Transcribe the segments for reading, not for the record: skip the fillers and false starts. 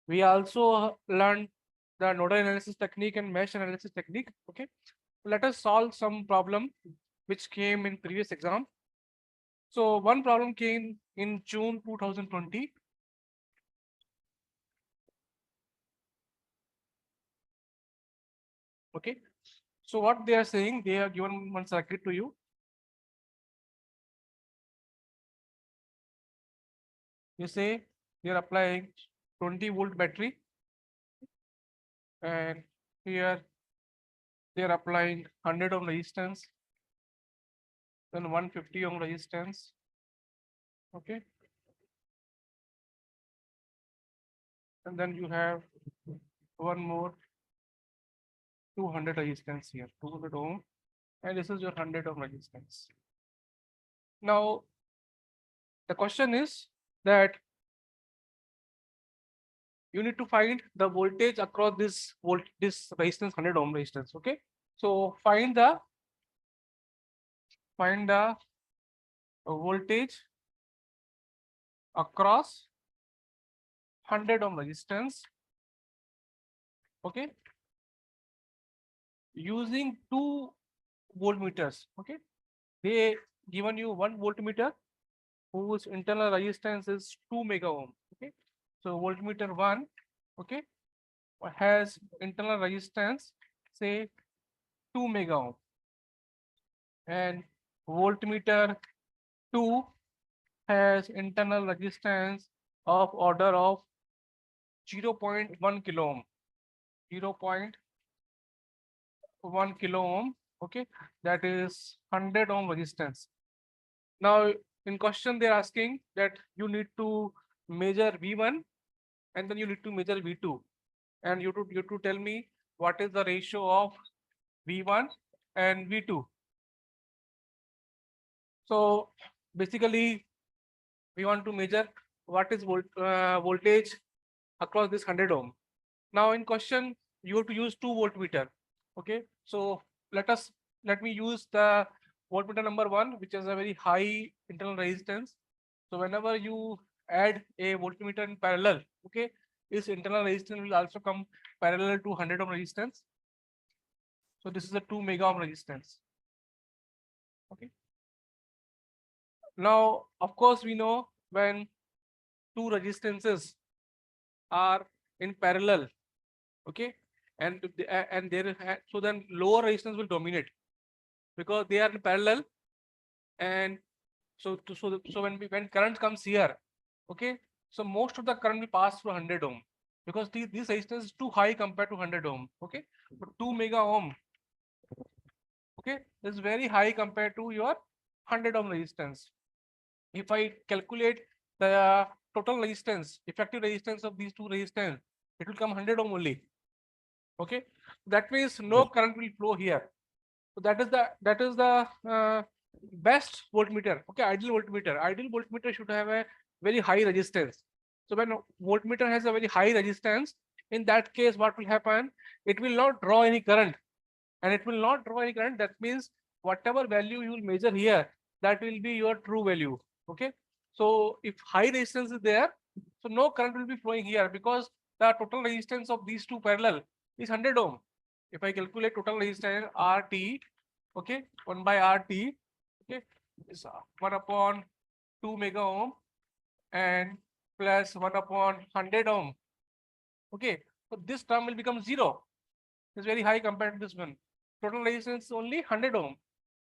We also learned the nodal analysis technique and mesh analysis technique. Okay, let us solve some problem which came in previous exam. So one problem came in June 2020. Okay, so what they are saying, they have given one circuit to you. You say they are applying 20-volt battery, and here they are applying 100 ohm resistance, then 150 ohm resistance. Okay, and then you have one more 200 resistance here, 200 ohm, and this is your 100 ohm resistance. Now the question is that you need to find the voltage across this resistance, 100 ohm resistance. Okay, so find the voltage across 100 ohm resistance. Okay, using two voltmeters. Okay, they given you one voltmeter whose internal resistance is 2 mega ohm. Okay, so voltmeter 1, okay, has internal resistance say 2 mega ohm, and voltmeter 2 has internal resistance of order of 0.1 kilo ohm, 0.1 kilo ohm. Okay, that is 100 ohm resistance. Now in question they're asking that you need to measure V1 and then you need to measure V2, and you to tell me what is the ratio of V1 and V2. So basically we want to measure what is voltage across this 100 ohm. Now in question you have to use 2 voltmeter. Okay, so let me use the voltmeter number 1, which is a very high internal resistance. So whenever you add a voltmeter in parallel, okay, its internal resistance will also come parallel to 100 ohm resistance. So this is a 2 mega ohm resistance. Okay, now of course we know when two resistances are in parallel, okay, and so then lower resistance will dominate because they are in parallel. And so when current comes here, okay, so most of the current will pass through 100 ohm because this resistance is too high compared to 100 ohm. Okay, but 2 mega ohm, okay, is very high compared to your 100 ohm resistance. If I calculate the total resistance, effective resistance of these two resistance, it will come 100 ohm only. Okay, that means no current will flow here. So that is the best voltmeter. Okay, ideal voltmeter should have a very high resistance. So when voltmeter has a very high resistance, in that case what will happen, it will not draw any current, and it will not draw any current. That means whatever value you will measure here, that will be your true value. Okay, so if high resistance is there, so no current will be flowing here because the total resistance of these two parallel is 100 ohm. If I calculate total resistance RT, okay, 1 by RT, okay, is 1 upon 2 mega ohm and plus 1 upon 100 ohm. Okay, so this term will become 0. It's very high compared to this one. Total resistance only 100 ohm.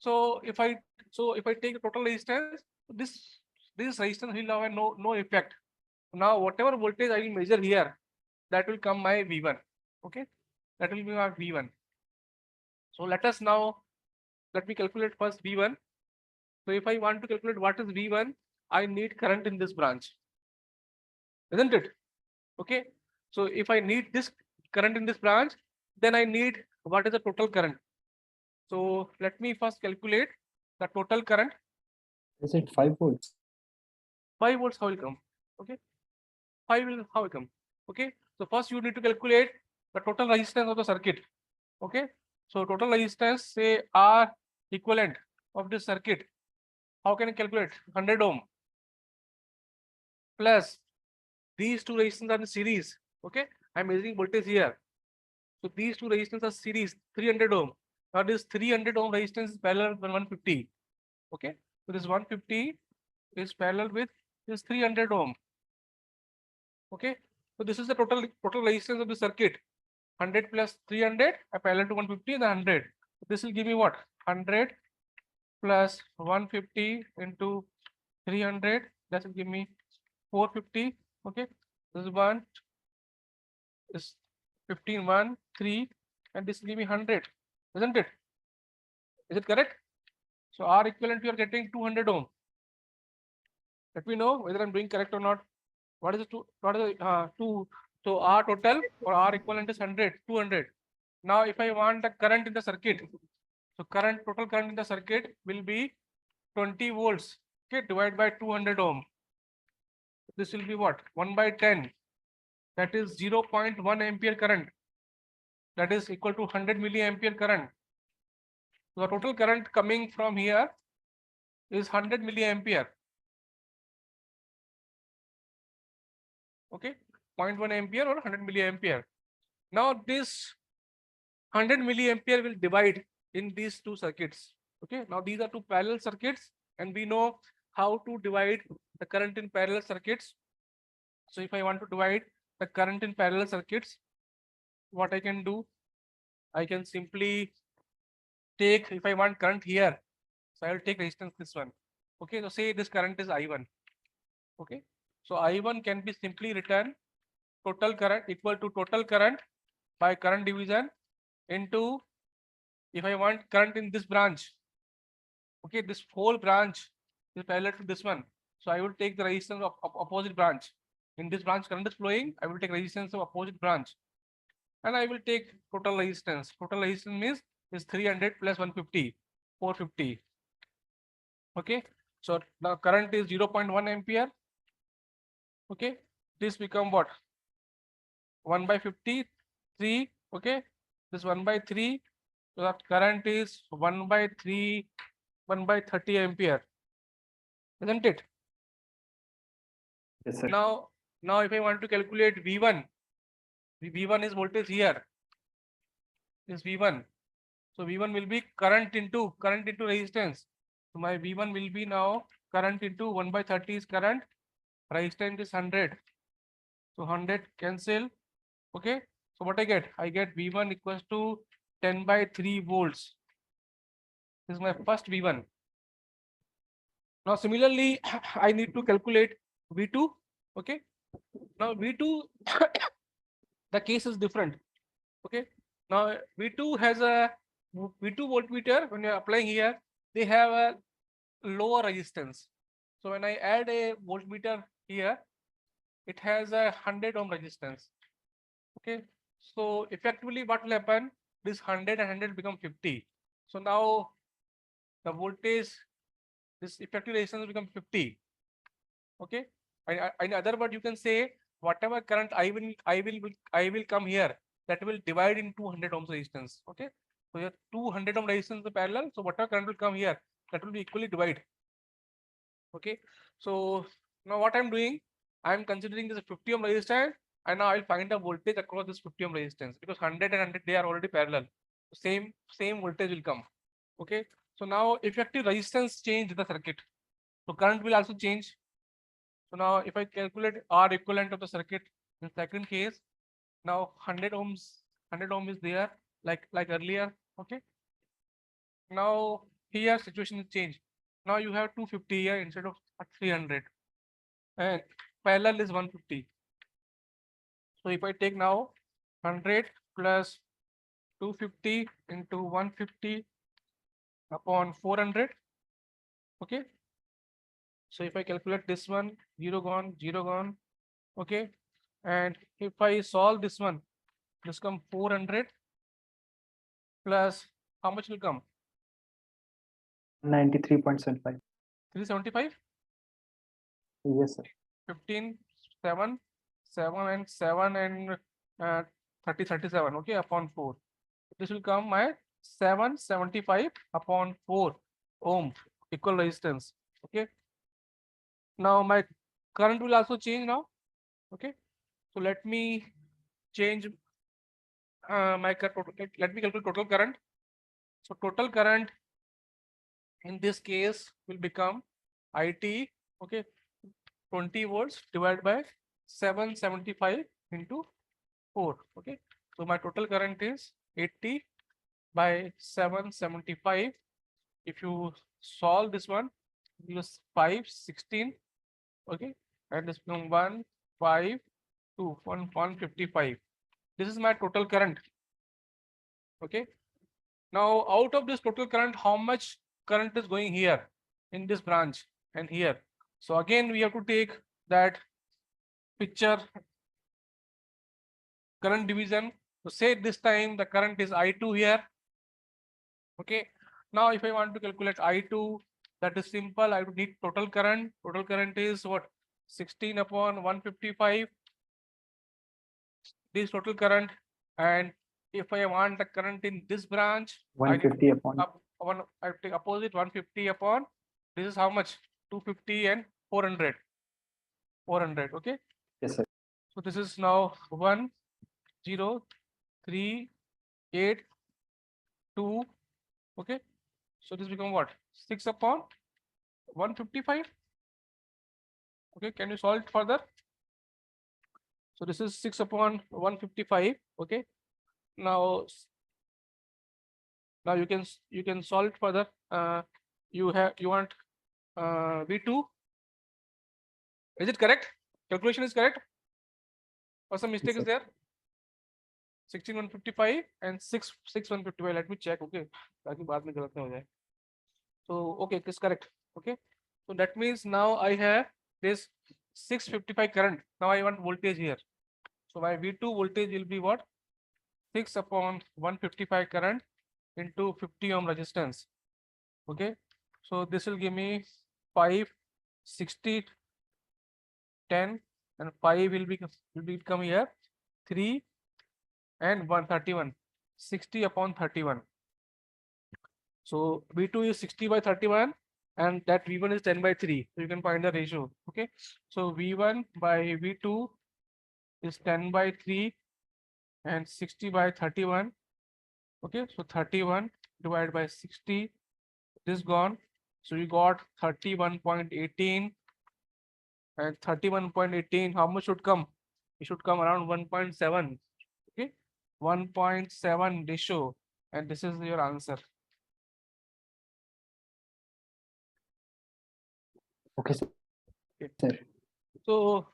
So if I take the total resistance, this resistance will have no effect. Now whatever voltage I will measure here, that will come my V1. Okay, that will be my V1. So let me calculate first V1. So if I want to calculate what is V1, I need current in this branch, isn't it? Okay, so if I need this current in this branch, then I need what is the total current. So let me first calculate the total current. Is it 5 volts? 5 volts how will come? Okay, 5 will how will come? Okay, so first you need to calculate the total resistance of the circuit. Okay, so total resistance say R equivalent of this circuit. How can I calculate? 100 ohm plus these two resistance are in series. Okay, I'm measuring voltage here. So these two resistors are series 300 ohm. Now this 300 ohm resistance is parallel with 150. Okay, so this 150 is parallel with this 300 ohm. Okay, so this is the total resistance of the circuit. 100 plus 300 parallel to 150 and 100. This will give me what? 100 plus 150 into 300. That will give me 450. Okay, this is one is 15, 1, 3, and this will give me 100, isn't it? Is it correct? So R equivalent, you are getting 200 ohm. Let me know whether I'm doing correct or not. What is the two? What is the two? So R total or R equivalent is 100, 200. Now, if I want the current in the circuit, so total current in the circuit will be 20 volts. Okay, divided by 200 ohm. This will be what? 1 by 10. That is 0.1 ampere current. That is equal to 100 milliampere current. So the total current coming from here is 100 milliampere. Okay, 0.1 ampere or 100 milliampere. Now this 100 milliampere will divide in these two circuits. Okay, now these are two parallel circuits, and we know how to divide the current in parallel circuits. So if I want to divide the current in parallel circuits, what I can do, I can simply take, if I want current here, so I will take resistance this one. Okay, so say this current is I1. Okay, so I1 can be simply written total current equal to total current by current division into, if I want current in this branch, okay, this whole branch is parallel to this one. So I will take the resistance of opposite branch. In this branch current is flowing, I will take resistance of opposite branch. And I will take total resistance. Total resistance means is 300 plus 150, 450. Okay, so the current is 0.1 ampere. Okay, this become what? 1 by 50, 3. Okay, this 1 by 3. So that current is 1 by 3, 1 by 30 ampere, isn't it? Yes, sir. Now if I want to calculate V1, V1 is voltage here. Is V1. So V1 will be current into resistance. So my V1 will be now current into 1 by 30 is current. Resistance is 100. So 100 cancel. Okay. So what I get? I get V1 equals to 10 by 3 volts. This is my first V1. Now similarly, I need to calculate V2. Okay. Now V2, the case is different. Okay. Now V2 has a V2 voltmeter. When you're applying here, they have a lower resistance. So when I add a voltmeter here, it has a 100 ohm resistance. Okay. So effectively what will happen? This 100 and 100 become 50. So now the voltage, this effective resistance become 50. Okay. In other words, you can say whatever current I will come here, that will divide in 200 ohms resistance. Okay. So your 200 ohm resistance is parallel. So whatever current will come here, that will be equally divided. Okay. So now what I'm doing, I'm considering this a 50 ohm resistance, and now I'll find the voltage across this 50 ohm resistance, because 100 and 100 they are already parallel. Same voltage will come. Okay. So now effective resistance change the circuit. So current will also change. So now if I calculate R equivalent of the circuit in second case, now 100 ohm is there like earlier. Okay. Now here situation is changed. Now you have 250 here instead of 300, and parallel is 150. So if I take now 100 plus 250 into 150 upon 400. Okay. So if I calculate this one, 0 gone, 0 gone. Okay. And if I solve this one, this come 400 plus how much will come? 93.75. 375. Yes, sir. 15, 7, 7 and 7 and 30, 37. Okay, upon 4. This will come my 775 upon 4 ohm equal resistance. Okay. Now my current will also change now. Okay. So let me change my total. Let me calculate total current. So total current in this case will become IT, okay, 20 volts divided by 775 into 4. Okay, so my total current is 80 by 775. If you solve this one, use 5, 16, okay, and this become 1, 5, 2, 155. This is my total current. Okay, now out of this total current, how much current is going here in this branch and here? So again, we have to take that picture current division. So say this time the current is I2 here. Okay, now if I want to calculate I2, that is simple. I would need total current. Total current is what? 16 upon 155. This total current. And if I want the current in this branch, I need 150 upon I take opposite 150 upon. This is how much? 250 and 400. 400. Okay. yes sir. So this is now 1, 0, 3, 8, 2. Okay. So this become what? 6 upon 155. Okay. Can you solve it further? So this is 6 upon 155. Okay. Now you can solve it further. You want V2. Is it correct? Calculation is correct? Or some mistake is sir. there? 16 155 and 6 155. Let me check. Okay. ताकि बाद में गलत ना हो जाए. So okay, it is correct. Okay. So that means now I have this 655 current. Now I want voltage here. So my V2 voltage will be what? 6 upon 155 current into 50 ohm resistance. Okay. So this will give me 5, 60, 10, and 5 will become here 3 and 131. 60 upon 31. So V2 is 60 by 31 and that V1 is 10 by 3. So you can find the ratio. Okay. So V1 by V2 is 10 by 3 and 60 by 31. Okay. So 31 divided by 60. This gone. So you got 31.18 and 31.18. How much should come? It should come around 1.7. Okay. 1.7 ratio. And this is your answer. Okay sir. Okay. Sir. So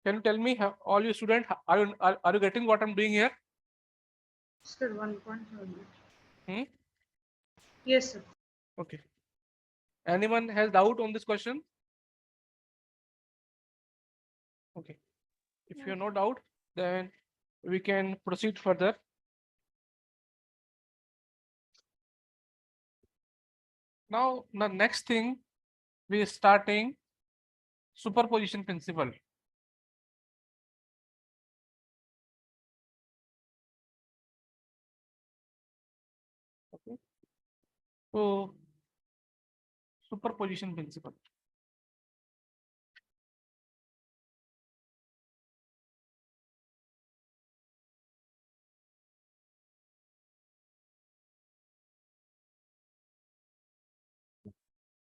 can you tell me, all you students, are you getting what I'm doing here? Sir, 1.7. Hmm? Yes, sir. Okay. Anyone has doubt on this question? Okay. If you have no doubt, then we can proceed further. Now, the next thing, we are starting superposition principle. Okay. So, superposition principle.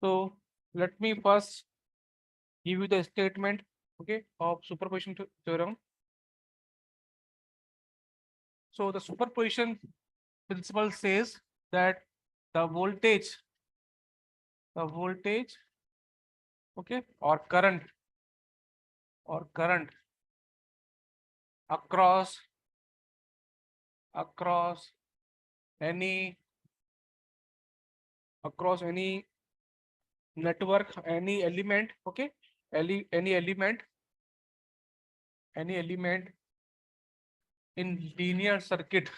So, let me first give you the statement, okay, of superposition theorem. So, the superposition principle says that the voltage, okay, or current across any network, any element, okay, any element in linear circuit,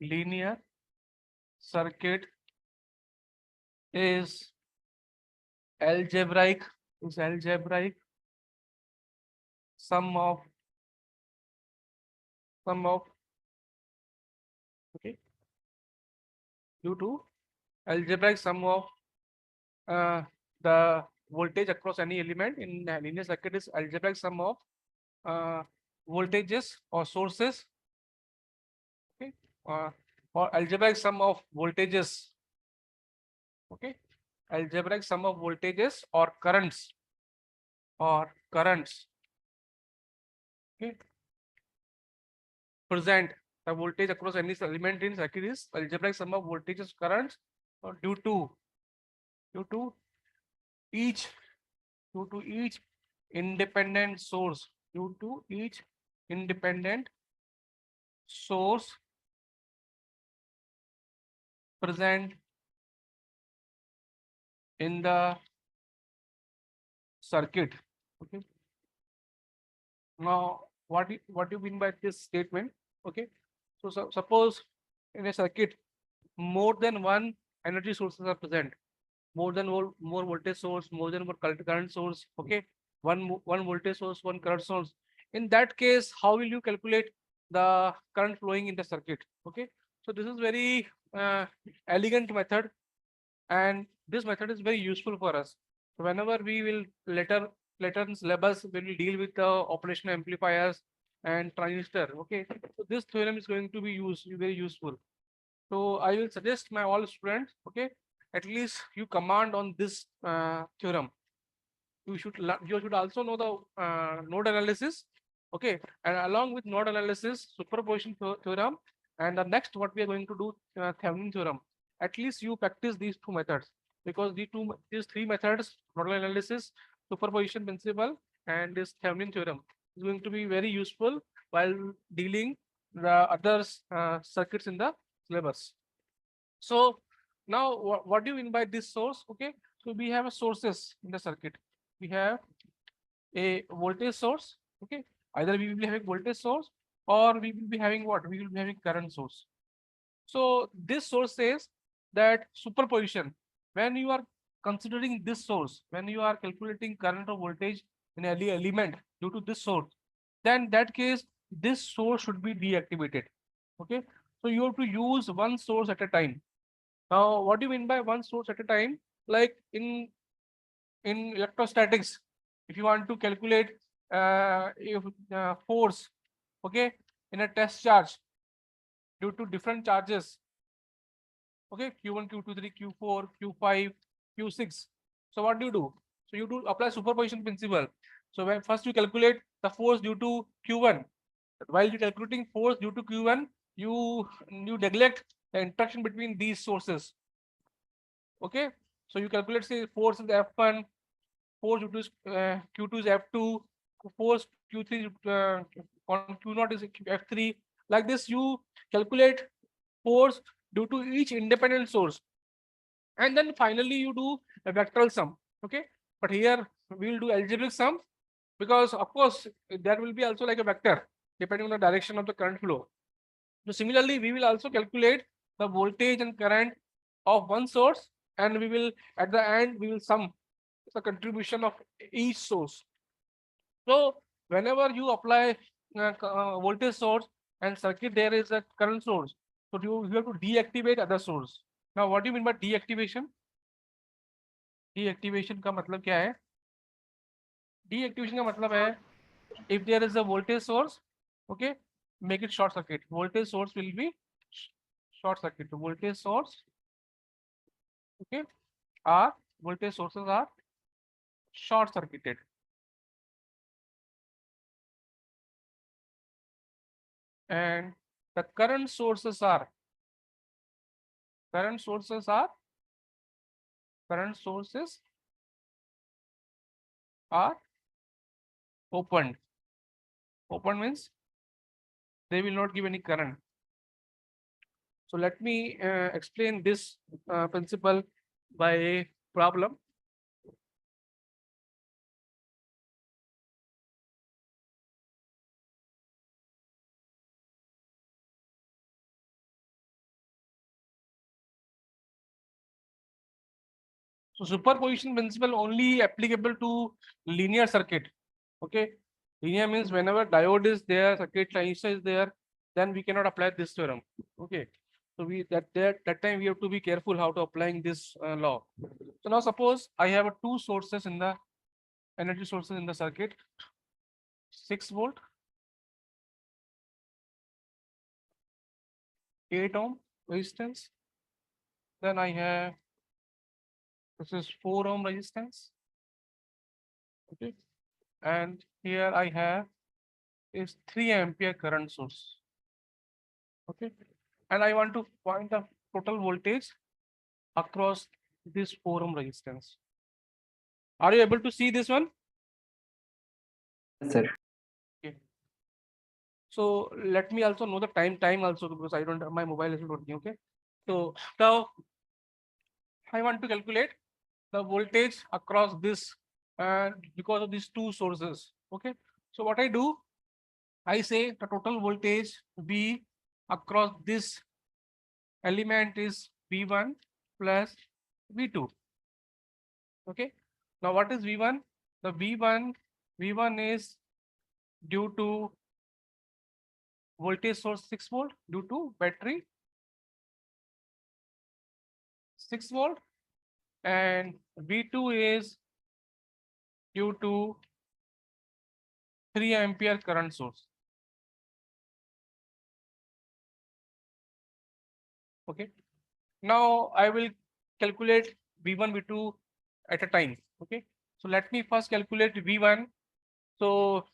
linear circuit is algebraic sum of okay, due to algebraic sum of the voltage across any element in a linear circuit is algebraic sum of voltages or sources, okay, or algebraic sum of voltages, okay, algebraic sum of voltages or currents, okay, present the voltage across any element in circuit is algebraic sum of voltages currents due to each due to each independent source due to each independent source present in the circuit. Okay. Now, what do you mean by this statement? Okay. So suppose in a circuit more than one energy sources are present, more voltage source, more than one current source. Okay, one voltage source, one current source. In that case, how will you calculate the current flowing in the circuit? Okay, so this is very elegant method, and this method is very useful for us. So whenever we will later in syllabus, we will deal with the operational amplifiers and transistor. Okay, so this theorem is going to be very useful. So I will suggest my all students, okay, at least you command on this theorem. You should also know the node analysis, okay, and along with node analysis, superposition theorem, and the next what we are going to do Thevenin theorem. At least you practice these two methods, because these three methods, nodal analysis, superposition principle, and this Thevenin theorem is going to be very useful while dealing the other circuits in the syllabus. So now what do you mean by this source? Okay, so we have a sources in the circuit. We have a voltage source. Okay, either we will be having voltage source or we will be having what? We will be having current source. So this source says that superposition, when you are considering this source, when you are calculating current or voltage in any element due to this source, then that case this source should be deactivated. Okay, so you have to use one source at a time. Now, what do you mean by one source at a time? Like in electrostatics, if you want to calculate if force, okay, in a test charge due to different charges, okay, Q1, Q2, 3, Q4, Q5, Q6. So what do? So you do apply superposition principle. So when first you calculate the force due to Q1, while you calculating force due to Q1, you neglect the interaction between these sources. Okay, so you calculate, say, force is F1, force due to Q2 is F2, force Q3 on Q0 is F3. Like this, you calculate force due to each independent source, and then finally you do a vectoral sum. Okay, but here we will do algebraic sum, because of course there will be also like a vector depending on the direction of the current flow. So similarly, we will also calculate the voltage and current of one source, and we will at the end we will sum the contribution of each source. So whenever you apply voltage source and circuit, there is a current source. So you have to deactivate other source. Now, what do you mean by deactivation? Deactivation का मतलब क्या है? Deactivation का मतलब है, if there is a voltage source, okay, make it short circuit. Voltage source will be short circuit. Voltage source, okay, voltage sources are short circuited. And the current sources are opened. Open means they will not give any current. So let me explain this principle by a problem. So superposition principle only applicable to linear circuit. Okay, linear means whenever diode is there, circuit transistor is there, then we cannot apply this theorem. Okay, so that time we have to be careful how to applying this law. So now suppose I have two sources in the energy sources in the circuit. 6 volt, 8 ohm resistance. Then I have, this is 4 ohm resistance. Okay. And here I have is 3 ampere current source. Okay. And I want to find the total voltage across this 4 ohm resistance. Are you able to see this one? Yes, sir. Okay. So let me also know the time also, because I don't have my mobile is not working. Okay. So now I want to calculate the voltage across this, and because of these two sources. Okay. So what I do, I say the total voltage V across this element is V1 plus V2. Okay. Now what is V1? The V1 is due to voltage source 6 volt, due to battery 6 volt, and V2 is due to 3 ampere current source. Okay. Now I will calculate V1, V2 at a time. Okay. So let me first calculate V1. So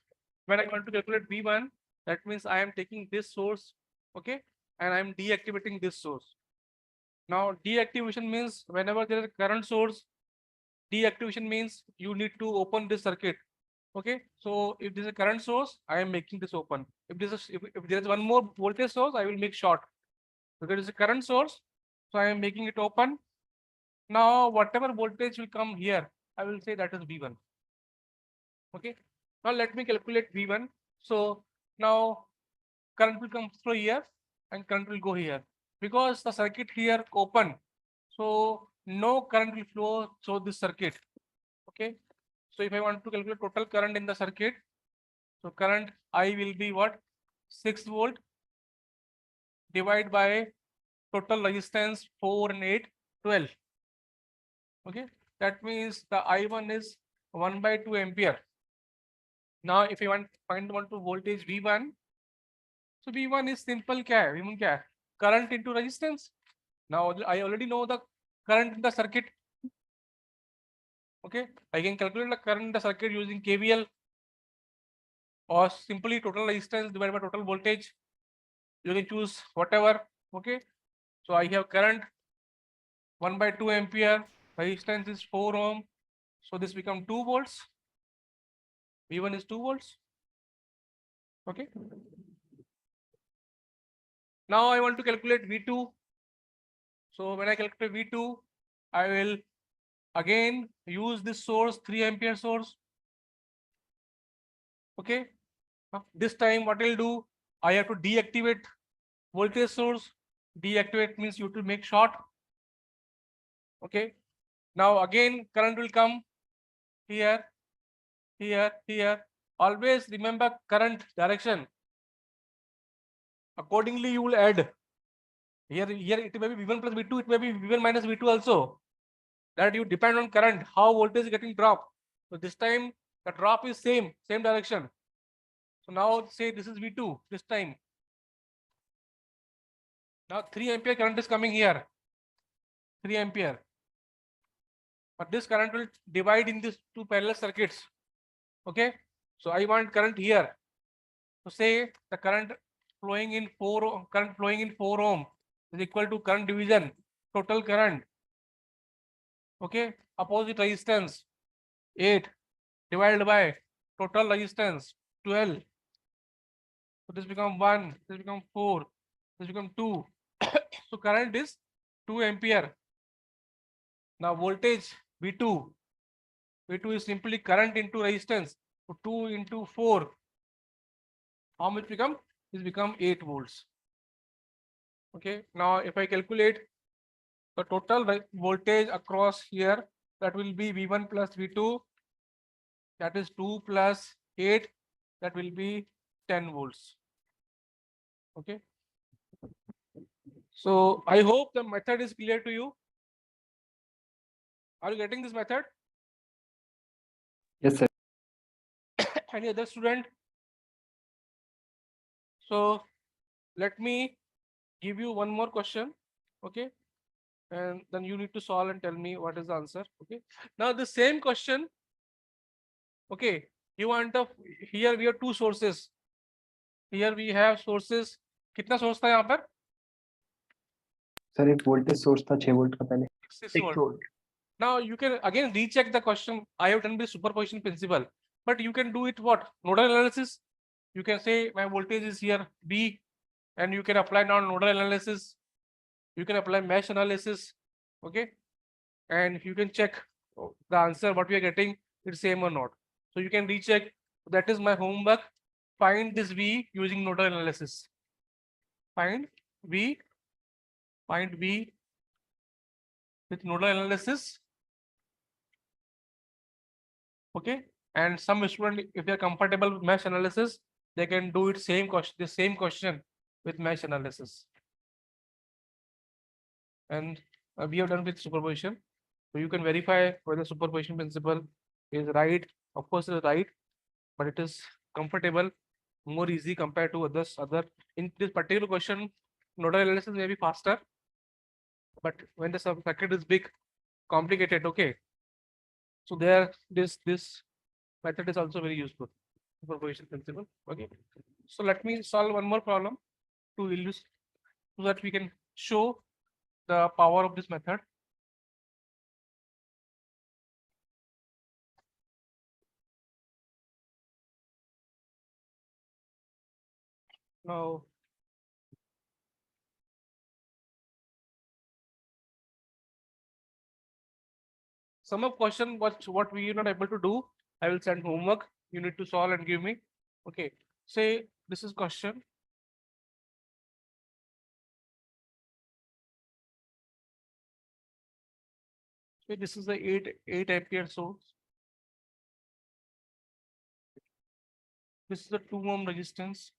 when I want to calculate V1, that means I am taking this source, okay, and I am deactivating this source. Now deactivation means whenever there is a current source, deactivation means you need to open this circuit. Okay, so if there is a current source, I am making this open. If there is one more voltage source, I will make short. So there is a current source, so I am making it open. Now whatever voltage will come here, I will say that is V1. Okay. Now let me calculate V1. So now current will come through here and current will go here, because the circuit here open. So no current will flow through this circuit. Okay. So if I want to calculate total current in the circuit, so current I will be what? 6 volt divided by total resistance 4 and 8, 12. Okay. That means the I1 is 1/2 ampere. Now if I want find to voltage V1, so V1 is simple क्या है? V1 क्या है? Current into resistance. Now I already know the current in the circuit. Okay, I can calculate the current in the circuit using KVL, or simply total resistance divided by total voltage. You can choose whatever. Okay, so I have current 1/2 ampere, resistance is 4 ohm, so this become 2 volts. V1 is 2 volts. Okay. Now I want to calculate V2. So when I calculate V2, I will again use this source, 3 ampere source. Okay. This time what I'll do, I have to deactivate voltage source. Deactivate means you have to make short. Okay. Now again current will come here, here, here. Always remember current direction. Accordingly you will add. Here it may be V1 plus V2, it may be V1 minus V2 also. That you depend on current, how voltage is getting dropped. So this time the drop is same direction. So now say this is V2 this time. Now 3 ampere current is coming here. 3 ampere. But this current will divide in these two parallel circuits. Okay. So I want current here. So say the current flowing in 4 ohm is equal to current division, total current. Okay. Opposite resistance 8 divided by total resistance 12. So this become 1, this become 4, this become 2. So current is 2 ampere. Now voltage V2 is simply current into resistance. So 2 into 4, how much become? This become 8 volts. Okay. Now if I calculate the total voltage across here, that will be V1 plus V2, that is 2 plus 8, that will be 10 volts. Okay. So I hope the method is clear to you. Are you getting this method? Yes, sir. Any other student So let me give you one more question. Okay. And then you need to solve and tell me what is the answer. Okay. Now the same question. Okay. You want the here we have two sources. Here we have sources. कितना source था यहाँ पर? Sir एक voltage source था 6 volt का पहले 6 volt. Now you can again recheck the question. I have done with superposition principle, but you can do it what? Nodal analysis. You can say my voltage is here B, and you can apply now nodal analysis. You can apply mesh analysis. Okay, and you can check the answer what we are getting is same or not. So you can recheck. That is my homework. Find this V using nodal analysis. Find V. Find V with nodal analysis. Okay, and some student, if they are comfortable with mesh analysis, they can do it the same question with mesh analysis. And we have done with superposition, so you can verify whether superposition principle is right. Of course, it is right, but it is comfortable, more easy compared to others. In this particular question, nodal analysis may be faster, but when the circuit is big, complicated. Okay, so there this method is also very useful. Superposition principle. Okay, so let me solve one more problem to illustrate so that we can show the power of this method. Now, sum of question what we are not able to do, I will send homework. You need to solve and give me. Okay, say this is question. So this is the 8 ampere source. This is the 2 ohm resistance.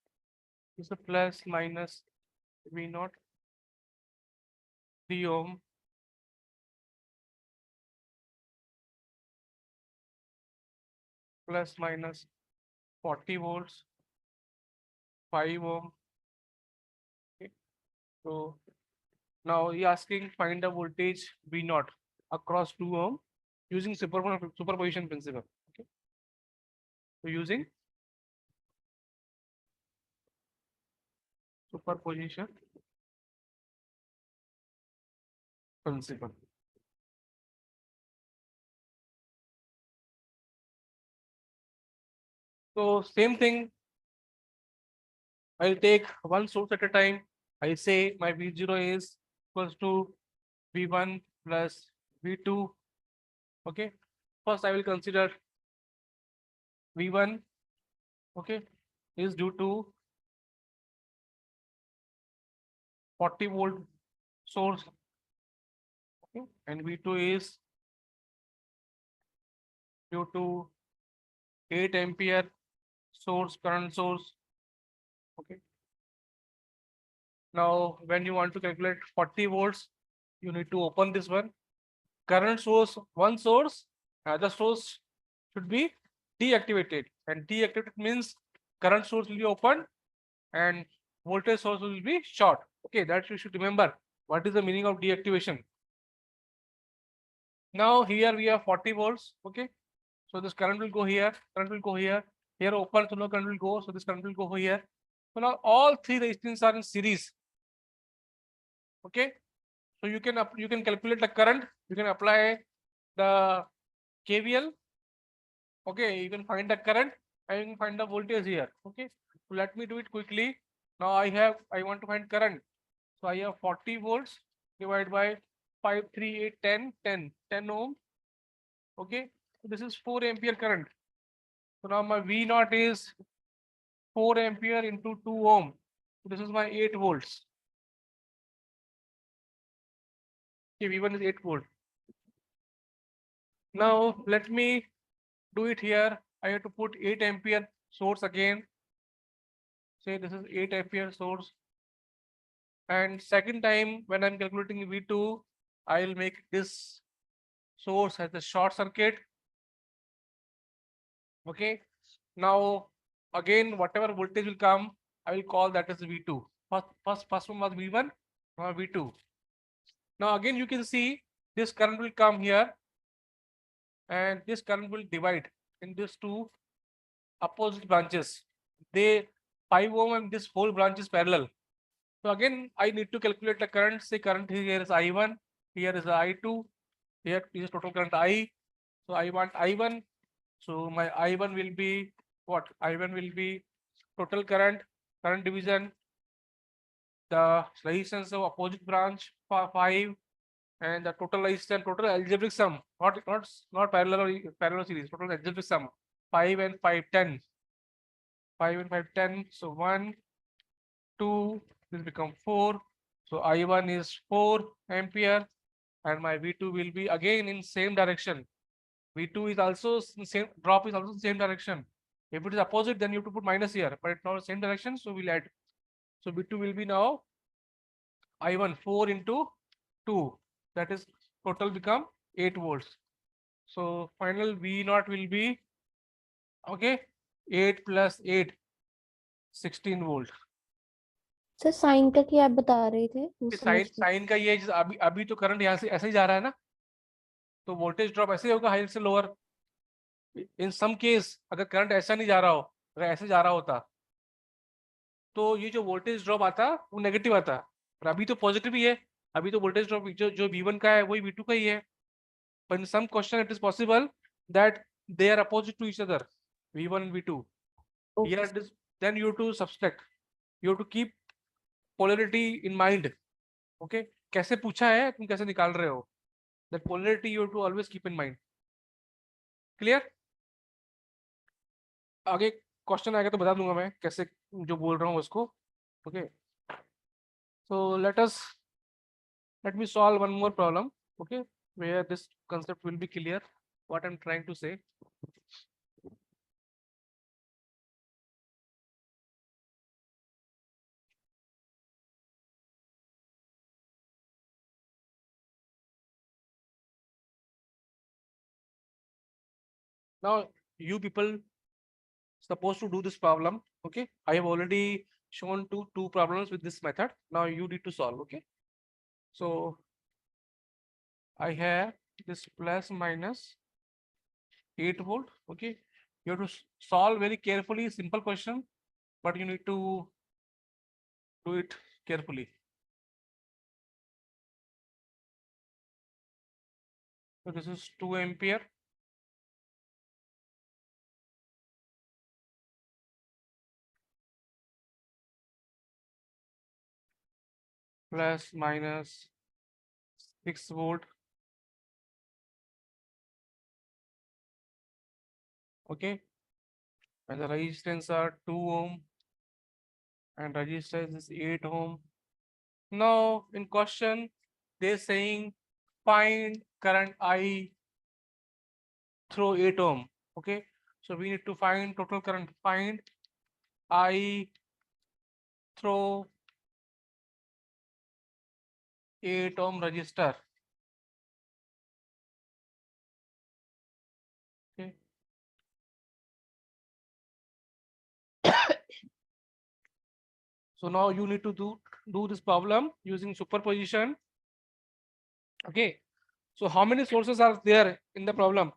This is the plus minus V naught 3 ohm. Plus minus 40 volts 5 ohm. Okay. So now he asking find the voltage V naught across 2 ohm using superposition principle. Okay. So using superposition principle. So same thing. I'll take one source at a time. I say my V0 is equals to V1 plus V2. Okay. First, I will consider V1. Okay, is due to 40 volt source. Okay, and V2 is due to 8 ampere source, current source. Okay. Now, when you want to calculate 40 volts, you need to open this one. Current source, one source, the source should be deactivated. And deactivated means current source will be open and voltage source will be short. Okay, that you should remember. What is the meaning of deactivation? Now here we have 40 volts. Okay, so this current will go here, current will go here. Here open, so no current will go. So this current will go here. So now all three resistances are in series. Okay, so you can calculate the current. You can apply the KVL. Okay, you can find the current and you can find the voltage here. Okay, so let me do it quickly. Now I want to find current. So I have 40 volts divided by 5, 3, 8, 10, 10, 10 ohm. Okay, so this is 4 ampere current. So now my V naught is 4 ampere into 2 ohm. So this is my 8 volts. Okay, V1 is 8 volt. Now let me do it here. I have to put 8 ampere source again. Say this is 8 ampere source. And second time when I'm calculating V2, I'll make this source as a short circuit. Okay. Now again, whatever voltage will come, I will call that as V2. First one was V1, now V2. Now again you can see this current will come here and this current will divide in these two opposite branches. They 5 ohm and this whole branch is parallel. So again I need to calculate the current. Say current here is I1, here is I2, here is total current I. So I want I1. So my I1 will be what? I1 will be total current division, the resistance of opposite branch for 5, and the total resistance, total algebraic sum, not parallel or parallel series, total algebraic sum 5 and 5 10. 5 and 5 10. So 1 2 will become 4. So I1 is 4 ampere and my V2 will be again in same direction. V2 is also same, drop is also same direction. If it is opposite, then you have to put minus here, but it's not same direction, so we'll add. So V2 will be now I1 4 into 2, that is total become 8 volts. So final V0 will be okay 8 plus 8 16 volt. Sir sign का क्या आप बता रहे थे? मैं समझ नहीं। Sign का ये अभी तो करंट यहाँ से ऐसे ही जा रहा है ना, तो वोल्टेज ड्रॉप ऐसे ही होगा हायर से लोअर. इन सम केस अगर करंट ऐसा नहीं जा रहा हो, अगर ऐसे जा रहा होता तो ये जो वोल्टेज ड्रॉप आता वो नेगेटिव आता, पर अभी तो पॉजिटिव ही है. अभी तो वोल्टेज ड्रॉप जो V1 का है वही V2 का ही है. But in some question it is possible that they are opposite to each other, V1 and V2. Okay. Here it is, then you have to subtract. You have to keep polarity in mind. Okay, कैसे पूछा है तुम कैसे निकाल रहे हो, that polarity you have to always keep in mind. Clear? आगे question आएगा तो बता दूंगा मैं कैसे जो बोल रहा हूँ उसको. Okay, so let me solve one more problem, okay, where this concept will be clear what I'm trying to say. Now you people supposed to do this problem. Okay, I have already shown two problems with this method. Now you need to solve. Okay, so I have this plus minus 8 volt. Okay, you have to solve very carefully, simple question, but you need to do it carefully. So this is 2 ampere plus minus 6 volt. Okay, and the resistance are 2 ohm and resistance is 8 ohm. Now in question they're saying find current I through 8 ohm. Okay, so we need to find total current. Find I through 8 ohm resistor. Okay. So now you need to do this problem using superposition. Okay, so how many sources are there in the problem?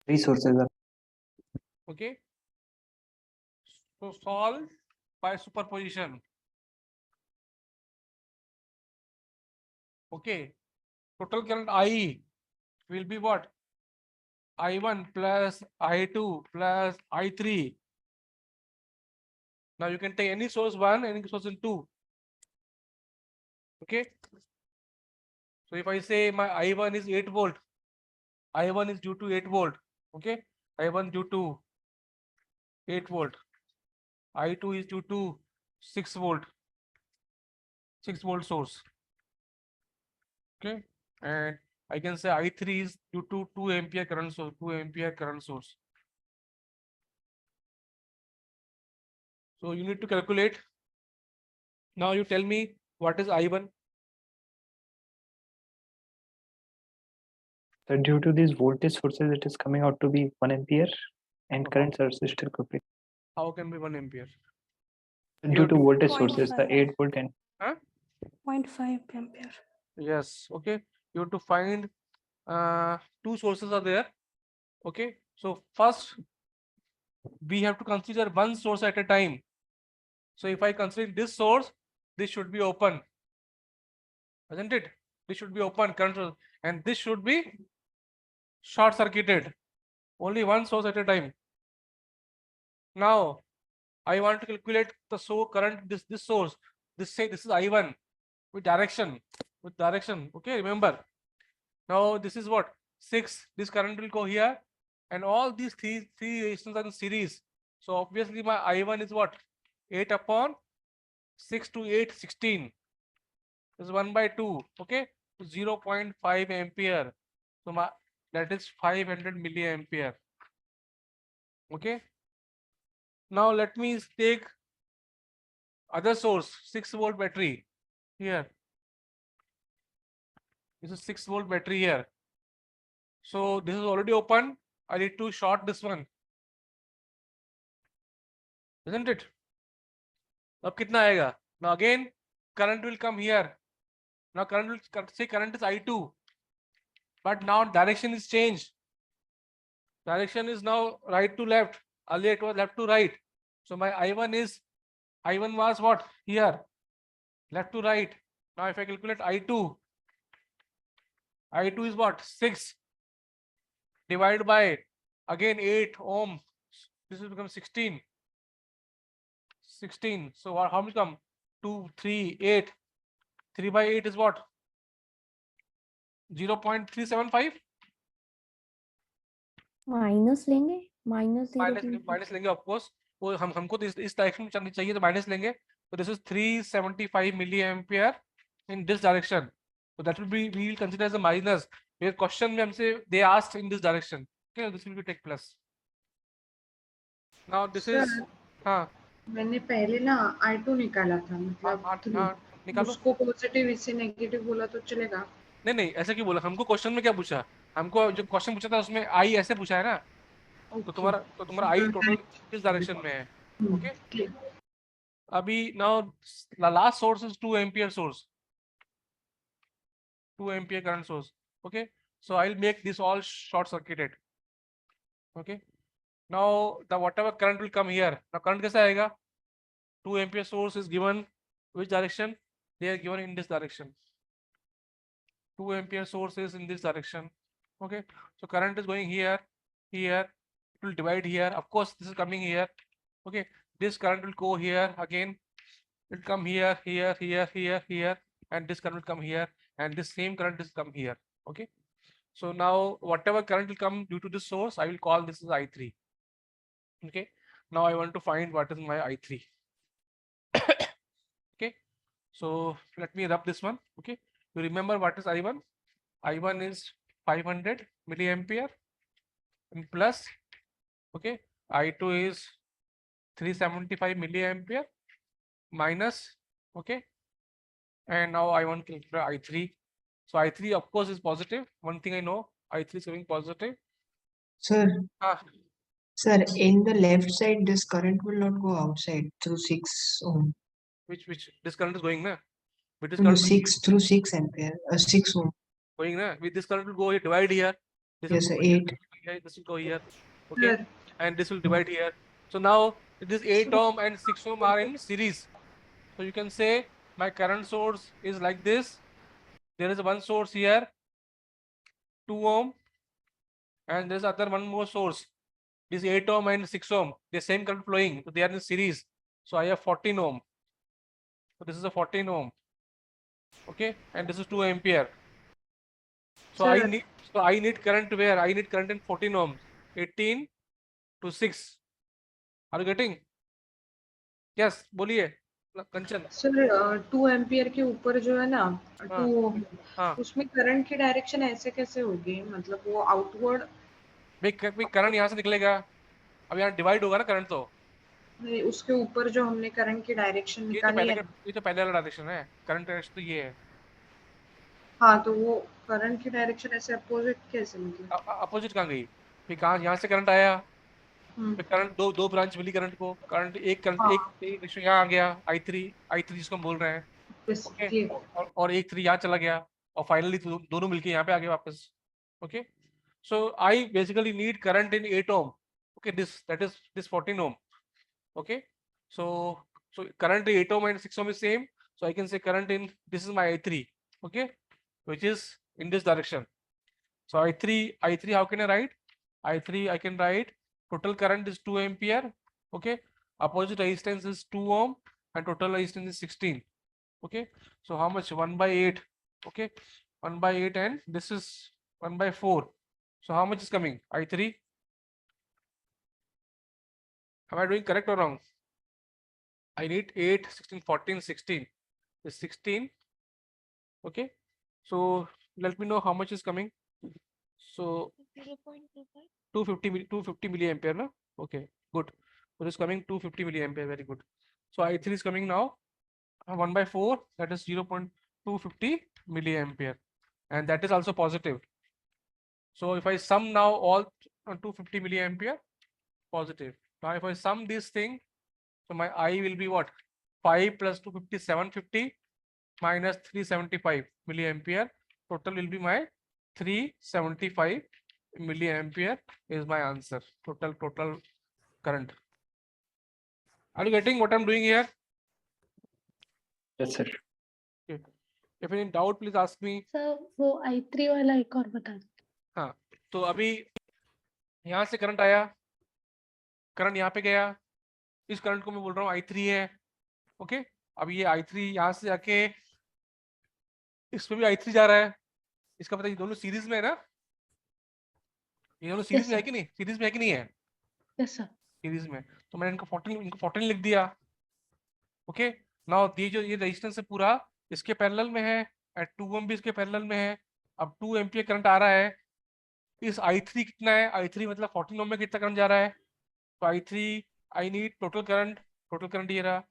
3 sources are. Okay, so solve by superposition. Okay, total current I will be what? I1 plus I2 plus I3. Now you can take any source 1, any source in 2. Okay, so if I say my I1 is 8 volt, I1 is due to 8 volt. Okay, I1 due to 8 volt, I2 is due to 6 volt, 6 volt source. Okay, and I can say I3 is due to 2 ampere current source, 2 ampere current source. So you need to calculate. Now you tell me what is I1. So due to these voltage sources, it is coming out to be 1 ampere, and current source is still coupling. How can be 1 ampere? Due to voltage sources, the 0.5. 8 volt and 0.5 ampere. Yes, okay. You have to find two sources are there. Okay, so first we have to consider one source at a time. So if I consider this source, this should be open, isn't it? This should be open current source, and this should be short circuited. Only one source at a time. Now I want to calculate the current this source. This is I1 with direction. Okay, remember. Now this is what 6. This current will go here, and all these three resistors are in series. So obviously my I1 is what 8 upon 6 to 8, 16. This is 1/2. Okay, 0.5 ampere. So that is 500 milliampere. Okay. Now let me take other source, 6-volt battery here. This is 6-volt battery here. So this is already open. I need to short this one, isn't it? अब कितना आएगा? Now again current will come here. Now current is I2, but now direction is changed. Direction is now right to left. Earlier it was left to right. So my I1 was what? Here, left to right. Now if I calculate I2 is what? 6 divided by again 8 ohm. This will become 16. So how much come? 2, 3, 8. 3 by 8 is what? 0.375. Minus लेंगे minus minus लेंगे of course. वो हमको तो इस direction में चलनी चाहिए, तो माइनस लेंगे. तो this is 375 milliampere in this direction. So that will be, we will consider as a minus. Because question में हमसे they asked in this direction. Okay, this will be take plus. Now this Sir, is हाँ मैंने पहले ना I2 निकाला था, मतलब निकालो. उसको पॉजिटिव इससे नेगेटिव बोला तो चलेगा? नहीं ऐसा क्यों बोला? हमको क्वेश्चन में क्या पूछा? हमको जो क्वेश्चन पूछा था उसमें आई ऐसे पूछा है ना. तो तुम्हारा आई टोटल किस डायरेक्शन में है? ओके. अभी now last source is 2 ampere source, 2 ampere current source. Okay, so I'll make this all short circuited. Okay, now the whatever current will come here. Now current कैसे आएगा? 2 ampere source is given which direction? They are given in this direction. 2 ampere source is in this direction. Okay, so current is going here. It will divide here. Of course, this is coming here. Okay, this current will go here again. It will come here, and this current will come here, and this same current is come here. Okay, so now whatever current will come due to this source, I will call this is I3. Okay, now I want to find what is my I3. Okay, so let me rub this one. Okay, you remember what is I1? I1 is 500 milliampere and plus. Okay, I2 is 375 milliampere minus. Okay, and now I want to calculate I3. So I3 of course is positive. One thing I know, I3 is going positive. Sir, sir, in the left side, this current will not go outside through 6 ohm. Which this current is going na? With this No, current 6 through 6 ampere, 6 ohm. going na? With this current will go here, divide here. This Yes, will sir, go here, 8. this will go here. Okay, Sir, and this will divide here. So now this 8 ohm and 6 ohm are in series. So you can say my current source is like this. There is one source here, 2 ohm, and there's other one more source. This 8 ohm and 6 ohm, the same current flowing, so they are in series. So I have 14 ohm. So this is a 14 ohm. Okay, and this is 2 ampere. So sir, I need current where? I need current in 14 ohms. 18 to 6. Are you getting? Yes, बोलिए कंचन. Sir 2 ampere के ऊपर जो है ना 2 ओम, हाँ. उसमें current की direction ऐसे कैसे होगी? मतलब वो आउटवर्ड भाई करंट यहाँ से निकलेगा. अब यहाँ डिवाइड होगा ना करंट, तो उसके ऊपर जो हमने करंट की डायरेक्शन निकाली है, ये तो पहले वाला डायरेक्शन है. करंट डायरेक्शन तो ये है. हाँ, तो वो करंट की डायरेक्शन ऐसे अपोजिट कैसे? मतलब अपोजिट कहाँ गई? फिर कहाँ यहाँ से करंट आया, करंट दो ब्रांच मिली करंट को, करंट एक करंट हाँ। एक यहाँ आ गया I3 जिसको हम बोल रहे हैं, ओके, ठीक। और एक 3 यहाँ चला गया, और फाइनली दोनों मिलके यहाँ पे आ गए वापस, okay. So I basically need current in 8 ohm. Okay, that is this 14 ohm. Okay, so current in 8 ohm and 6 ohm is same. So I can say current in, this is my I3. Okay, which is in this direction. So I3 how can I write? I3 I can write total current is 2 ampere. Okay, opposite resistance is 2 ohm and total resistance is 16. Okay, so how much? 1 by 8. Okay, 1 by 8 and this is 1 by 4. So how much is coming? I3. Am I doing correct or wrong? I need 8, 16, 14, 16. Is 16. Okay, so let me know how much is coming. So 250 milliampere, no? Okay, good. So it's coming 250 milliampere, very good. So I3 is coming now 1 by 4, that is 0.250 milliampere, and that is also positive. So if I sum now all 250 milliampere, positive. Now if I sum this thing, so my I will be what? 5 plus 250, 750 minus 375 milliampere. Total will be my 375 milliampere is my answer. Total current. Are you getting what I'm doing here? Yes, sir. Okay. If any doubt, please ask me. Sir वो I3 वाला एक और बता दो. हाँ, तो अभी यहाँ से करंट आया, करंट यहाँ पे गया, इस करंट को मैं बोल रहा हूँ I3 है. ओके, अब ये I3 यहाँ से आके इसमें भी I3 जा रहा है. इसका पता, ये दोनों सीरीज में है ना? ये दोनों सीरीज में है कि नहीं? सीरीज में है कि नहीं है? Yes sir. सीरीज में. तो मैंने इनको 14 लिख दिया. ओके, नाउ ये जो ये रेजिस्टेंस है पूरा इसके पैरेलल में है, एट 2 ओम भी इसके पैरेलल में है. अब 2 एम्पियर करंट आ रहा है. इस I3 कितना है? I3 मतलब 14 ओम में कितना करंट जा रहा है? तो I3 I need total current ये रहा.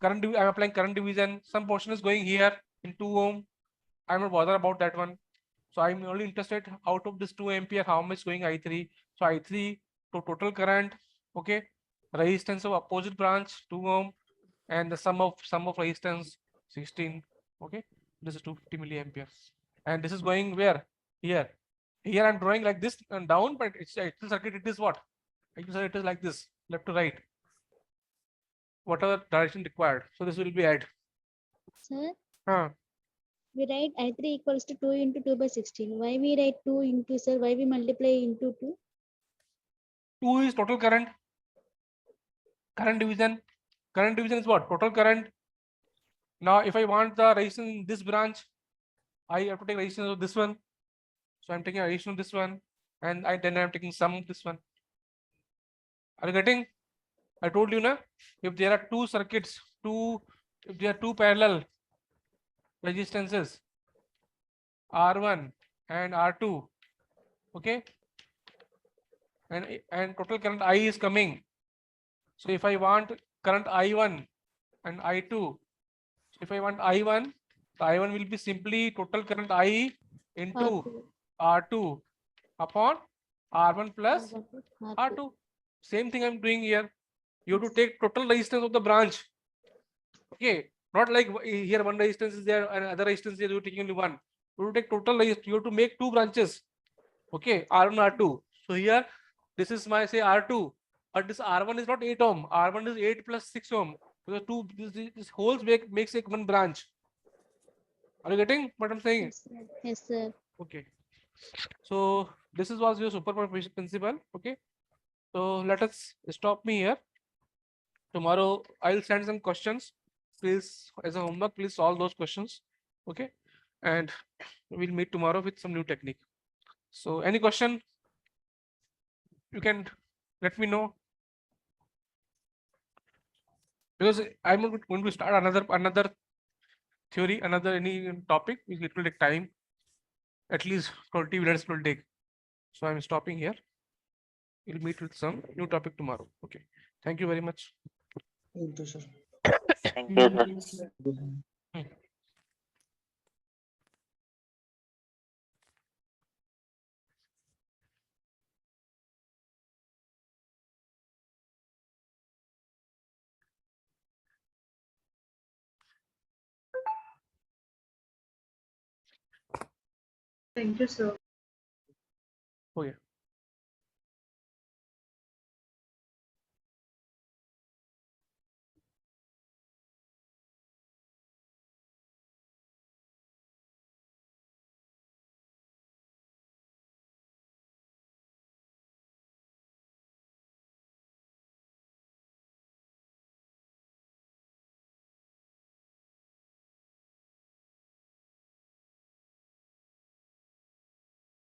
Current I'm applying current division. Some portion is going here in 2 ohm. I'm not bothered about that one. So I'm only interested out of this 2 ampere how much going I3. So I3 to total current, okay, resistance of opposite branch 2 ohm, and the sum of resistance 16. Okay, this is 250 milliamperes, and this is going where? Here. Here I'm drawing like this and down, but it's actual circuit. It is what? Actual circuit is like this, left to right, whatever direction required. So this will be add. Sir, Huh. we write I3 equals to 2 into 2 by 16. Why we write 2 into, sir? Why we multiply into 2? 2 is total current. Current division. Current division is what? Total current. Now, if I want the resistance in this branch, I have to take resistance of this one. So I'm taking resistance of this one, and then I'm taking sum of this one. Are you getting? I told you, na, if there are two circuits, if there are two parallel resistances, R1 and R2, okay, and total current I is coming. So if I want current I1 and I2, so if I want I1, the I1 will be simply total current I into R2 upon R1 plus R2. Same thing I'm doing here. You have to take total resistance of the branch. Okay, not like here one resistance is there and other resistance is you're taking only one. You have to take total resistance. You have to make two branches. Okay, R1, R2. So here, this is my say R2, but this R1 is not 8 ohm. R1 is 8 plus 6 ohm. Because this whole makes like one branch. Are you getting what I'm saying? Yes, sir. Yes, sir. Okay. So this was your superposition principle. Okay. So let us stop me here. Tomorrow I'll send some questions. Please, as a homework, please solve those questions. Okay. And we'll meet tomorrow with some new technique. So any question? You can let me know. Because I'm not going to start another theory, another any topic. It will take time. At least 20 minutes will take. So I'm stopping here. We'll meet with some new topic tomorrow. Okay. Thank you very much. Thank you, sir. Thank you, sir. Hmm. Thank you, sir. Oh yeah.